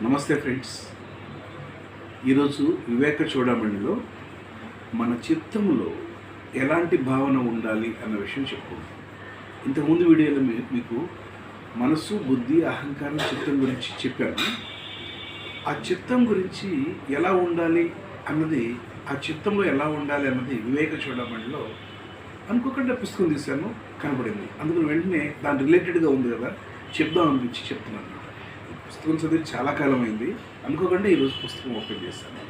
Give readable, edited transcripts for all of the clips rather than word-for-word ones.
నమస్తే ఫ్రెండ్స్. ఈరోజు వివేక చూడమణిలో మన చిత్తములో ఎలాంటి భావన ఉండాలి అన్న విషయం చెప్పుకుందాం. ఇంతకుముందు వీడియోలో మీకు మనసు, బుద్ధి, అహంకారం, చిత్తం గురించి చెప్పాను. ఆ చిత్తం గురించి ఎలా ఉండాలి అన్నది, ఆ చిత్తంలో ఎలా ఉండాలి అన్నది వివేక చూడమణిలో అనుకోకుండా పుస్తకం తీశాను, కనపడింది. అందుకని వెంటనే దాని రిలేటెడ్గా ఉంది కదా, చెప్దాం అనిపించి చెప్తున్నాను. పుస్తకం చదివి చాలా కాలం అయింది, అనుకోకుండా ఈరోజు పుస్తకం ఓపెన్ చేస్తాను.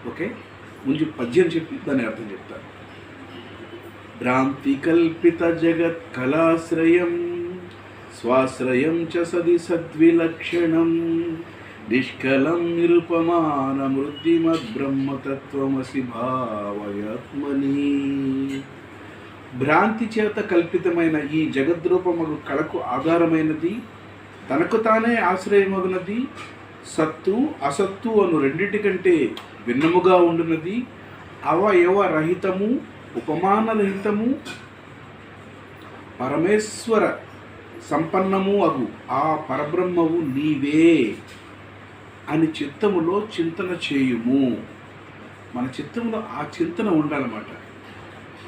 ఓకే, ముందు పద్యం చెప్పి దాని అర్థం చెప్తాను. భ్రాంతి కల్పిత జగత్ కళాశ్రయం స్వాశ్రయం చ సది సద్విలక్షణం నిష్కలం నిరుపమాన మృద్ధిమద్ బ్రహ్మతత్వమసి భావయాత్మని. భ్రాంతి చేత కల్పితమైన ఈ జగద్రూపములు కళకు ఆధారమైనది, తనకు తానే ఆశ్రయమగునది, సత్తు అసత్తు అను రెండింటికంటే భిన్నముగా ఉండునది, అవయవరహితము ఉపమానరహితము పరమేశ్వర సంపన్నము అగు ఆ పరబ్రహ్మవు నీవే అని చిత్తములో చింతన చేయుము. మన చిత్తములో ఆ చింతన ఉండాలన్నమాట.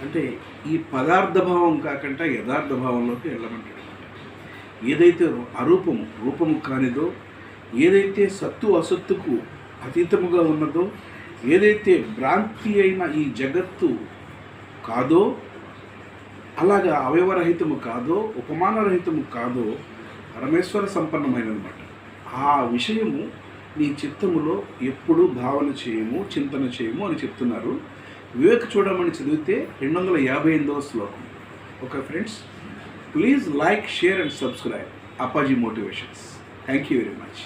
అంటే ఈ పదార్థభావం కాకుండా యథార్థ భావంలోకి వెళ్ళమంటాడు. ఏదైతే రూపము కానిదో, ఏదైతే సత్తు అసత్తుకు అతీతముగా ఉన్నదో, ఏదైతే భ్రాంతి అయిన ఈ జగత్తు కాదో, అలాగా అవయవరహితము కాదో, ఉపమానరహితము కాదో, పరమేశ్వర సంపన్నమైనదన్నమాట. ఆ విషయము నీ చిత్తములో ఎప్పుడూ భావన చేయము, చింతన చేయము అని చెప్తున్నారు. వివేక చూడమని చదివితే 258వ శ్లోకం. Okay friends, please like, share and subscribe Appaji Motivations. Thank you very much.